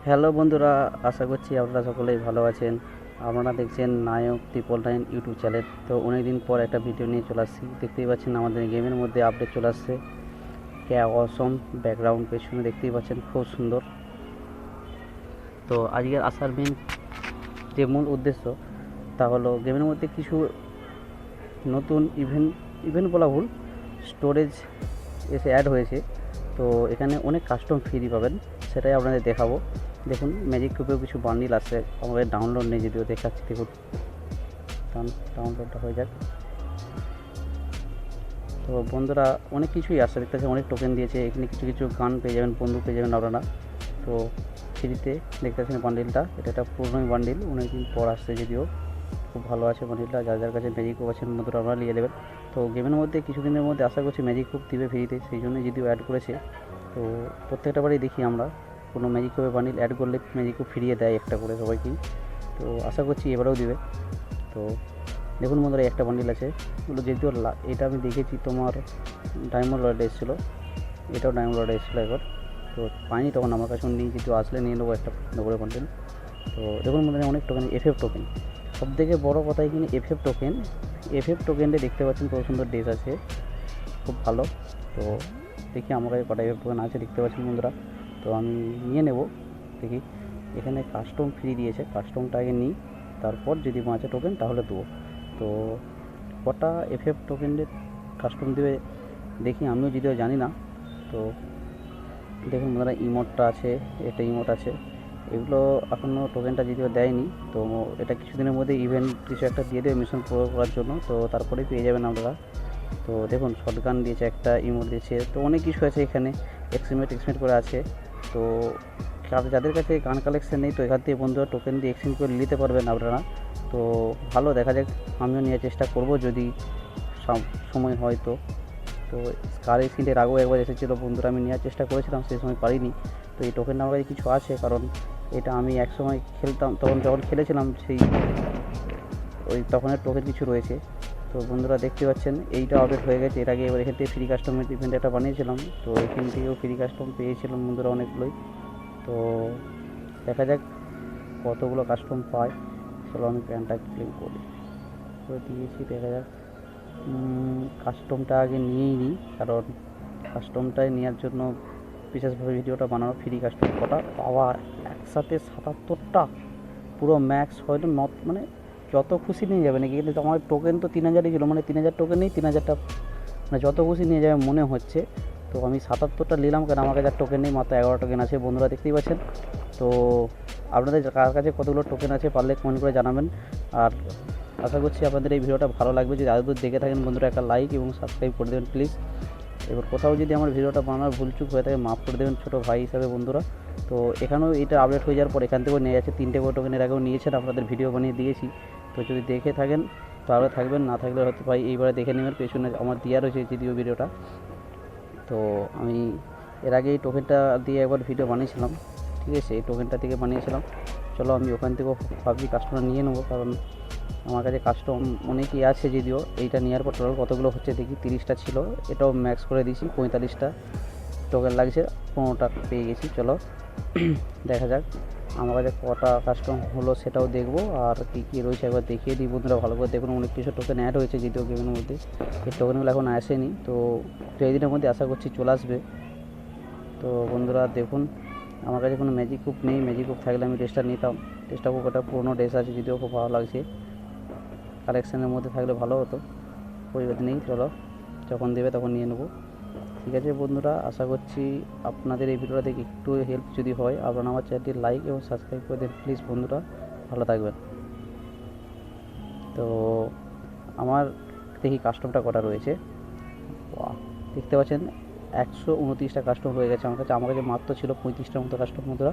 Hello বন্ধুরা, আশা করছি আপনারা সকলেই ভালো আছেন। আপনারা দেখছেন নায়ক 999 ইউটিউব চ্যানেল। তো অনেক দিন পর একটা ভিডিও নিয়ে চলে আসছি। দেখতেই পাচ্ছেন আমাদের গেমের মধ্যে আপডেট চলে আসছে। ক্যা অসম ব্যাকগ্রাউন্ড পেছনে দেখতেই পাচ্ছেন, খুব সুন্দর। তো আজকের আসার যে মূল উদ্দেশ্য তা হলো গেমের মধ্যে কিছু নতুন ইভেন্ট বলা ভুল, স্টোরেজ এসে অ্যাড হয়েছে। তো এখানে অনেক কাস্টম ফ্রি পাবেন, সেটাই আপনাদের দেখাবো। দেখুন, ম্যাজিক কিউবেও কিছু বান্ডিল আছে, আমাদের ডাউনলোড নেই যদিও, দেখাচ্ছি। দেখুন, ডাউনলোডটা হয়ে যাক। তো বন্ধুরা, অনেক কিছুই আসছে, দেখতে পাচ্ছেন অনেক টোকেন দিয়েছে। এখানে কিছু কিছু গান পেয়ে যাবেন, বন্দুক পেয়ে যাবেন আপনারা। তো ফ্রিতে দেখতে পাচ্ছেন বান্ডিলটা, এটা একটা পুরনোই বান্ডিল, অনেকদিন পর আসছে যদিও। খুব ভালো আছে বান্ডিলটা, যার যার কাছে ম্যাজিক কুপ আছেন বন্ধুরা আপনারা নিয়ে নেবেন। তো গেমের মধ্যে কিছুদিনের মধ্যে আশা করছি ম্যাজিক কুপ দিবে ফ্রিতে, সেই জন্যই যদিও অ্যাড করেছে। তো প্রত্যেকটা বারেই দেখি আমরা কোনো ম্যাজিক কুপের বান্ডিল অ্যাড করলে ম্যাজিক কুপ ফিরিয়ে দেয় একটা করে সবাইকেই। তো আশা করছি এবারেও দিবে। তো দেখুন বন্ধুরা, একটা বান্ডিল আছে, ওগুলো যদিও এটা আমি দেখেছি তোমার ডায়মন্ড লর্ডে এসেছিলো, এটাও ডায়মন্ড লর্ডে এসেছিলো একবার। তো পাইনি তখন আমার কাছে, নিয়ে যদিও আসলে নিয়ে নেবো একটা করে বান্ডিল। তো দেখুন বন্ধুরা, অনেক টোকেন, এফএফ টোকেন, সবথেকে বড় কথা এখানে এফএফ টোকেনটা দেখতে পাচ্ছেন, কত সুন্দর ড্রেস আছে, খুব ভালো। তো দেখি আমার কাছে কটা এফএফ টোকেন আছে, দেখতে পাচ্ছেন বন্ধুরা। তো আমি নিয়ে নেব, দেখি। এখানে কাস্টম ফ্রি দিয়েছে, কাস্টমটা আগে নিই, তারপর যদি বাঁচে টোকেন তাহলে দেবো। তো কটা এফএফ টোকেনের কাস্টম দেবে দেখি, আমিও যদিও জানি না। তো দেখুন বন্ধুরা, ইমোটটা আছে, একটা ইমোট আছে, এগুলো এখনও টোকেনটা যদিও দেয়নি। তো এটা কিছুদিনের মধ্যে ইভেন্ট কিছু একটা দিয়ে দেবে মিশন পুরো করার জন্য, তো তারপরে পেয়ে যাবেন আপনারা। তো দেখুন, শটগান দিয়েছে, একটা ইমোট দিয়েছে, তো অনেক কিছু আছে এখানে, এক্সিমেট করে আছে। তো যাদের কাছে গান কালেকশন নেই, তো এখান থেকে বন্ধুরা টোকেন দিয়ে এক্সচেঞ্জ করে নিতে পারবেন আপনারা। তো ভালো, দেখা যাক, আমিও নেওয়ার চেষ্টা করব যদি সময় হয়। তো তো স্কার এক্সচেঞ্জের আগেও একবার এসেছিলো বন্ধুরা, আমি নেওয়ার চেষ্টা করেছিলাম, সেই সময় পারিনি। তো এই টোকেনটা আমার কাছে কিছু আছে, কারণ এটা আমি এক সময় খেলতাম, তখন যখন খেলেছিলাম সেই তখনের টোকেন কিছু রয়েছে। তো বন্ধুরা দেখতে পাচ্ছেন, এইটা আপডেট হয়ে গেছে। এর আগে এবার এখান থেকে ফ্রি কাস্টমের ইভেন্ট একটা বানিয়েছিলাম, তো এখান থেকেও ফ্রি কাস্টম পেয়েছিলাম বন্ধুরা অনেকগুলোই। তো দেখা যাক কতগুলো কাস্টম পায়। চলো আমি প্যান্টটা ক্লেম করে দিয়েছি, দেখা যাক। কাস্টমটা আগে নিয়েই নিই, কারণ কাস্টমটাই নেওয়ার জন্য বিশেষভাবে ভিডিওটা বানানো। ফ্রি কাস্টম কটা পাওয়া একসাথে 77টা, পুরো ম্যাক্স হয়তো মানে যত খুশি নিয়ে যাবে নাকি, কিন্তু আমার টোকেন তো 3000ই ছিল, মানে 3000 টোকেন নেই, 3000টা মানে যত খুশি নিয়ে যাবে মনে হচ্ছে। তো আমি 77টা নিলাম, কারণ আমার কাছে টোকেন নেই, মাত্র 11 টোকেন আছে বন্ধুরা, দেখতেই পাচ্ছেন। তো আপনাদের কার কাছে কতগুলো টোকেন আছে পারলে কমেন্ট করে জানাবেন। আর আশা করছি আপনাদের এই ভিডিওটা ভালো লাগবে। যদি আদৌ দেখে থাকেন বন্ধুরা, একটা লাইক এবং সাবস্ক্রাইব করে দেবেন প্লিজ। এবার কোথাও যদি আমার ভিডিওটা বানানোর ভুলচুক হয়ে থাকে মাফ করে দেবেন ছোটো ভাই হিসাবে বন্ধুরা। তো এখানেও এটা আপডেট হয়ে যাওয়ার পর এখান থেকেও নিয়ে যাচ্ছে, 3টে করে টোকেনের আগেও নিয়েছেন, আপনাদের ভিডিও বানিয়ে দিয়েছি। তো যদি দেখে থাকেন তাহলে থাকবেন, না থাকলে হয়তো ভাই এইবারে দেখে নেবেন, পেছনে আমার দেওয়া রয়েছে যদিও ভিডিওটা। তো আমি এর আগে এই টোকেনটা দিয়ে একবার ভিডিও বানিয়েছিলাম, ঠিক আছে, এই টোকেনটা থেকে বানিয়েছিলাম। চলো আমি ওখান থেকেও ভাবছি কাস্টমার নিয়ে নেবো, কারণ আমার কাছে কাস্টম অনেকই আছে যদিও। এইটা নেওয়ার পর টোটাল কতগুলো হচ্ছে দেখি, 30টা ছিল, এটাও ম্যাক্স করে দিয়েছি, 45টা টোকেন লাগছে, 15টা পেয়ে গেছি। চলো দেখা যাক আমার কাছে কটা কাস্টম হলো সেটাও দেখবো, আর কী কী রয়েছে একবার দেখিয়ে দিই বন্ধুরা ভালো করে দেখুন। অনেক কিছু টোকেন অ্যাড হয়েছে যদিও গেমের মধ্যে, এই টোকেনগুলো এখন আসেনি, তো এই দিনের মধ্যে আশা করছি চলে আসবে। তো বন্ধুরা দেখুন, আমার কাছে কোনো ম্যাজিক কুপ নেই, ম্যাজিক কুপ থাকলে আমি ড্রেসটা নিতাম। ড্রেসটা খুব একটা পুরোনো ড্রেস আছে যদিও, খুব ভালো লাগছে, কালেকশানের মধ্যে থাকলে ভালো হতো, পরিবর্তন নেই। চলো যখন দেবে তখন নিয়ে নেবো, ঠিক আছে বন্ধুরা। আশা করছি আপনাদের এই ভিডিওটা দেখে একটু হেল্প যদি হয়, আপনারা আমার চ্যানেলটি লাইক এবং সাবস্ক্রাইব করে দেন প্লিজ বন্ধুরা, ভালো থাকবেন। তো আমার দেখি কাস্টমটা কটা রয়েছে, দেখতে পাচ্ছেন 129টা কাস্টম হয়ে গেছে আমার কাছে মাত্র ছিল 35টার মতো কাস্টম বন্ধুরা।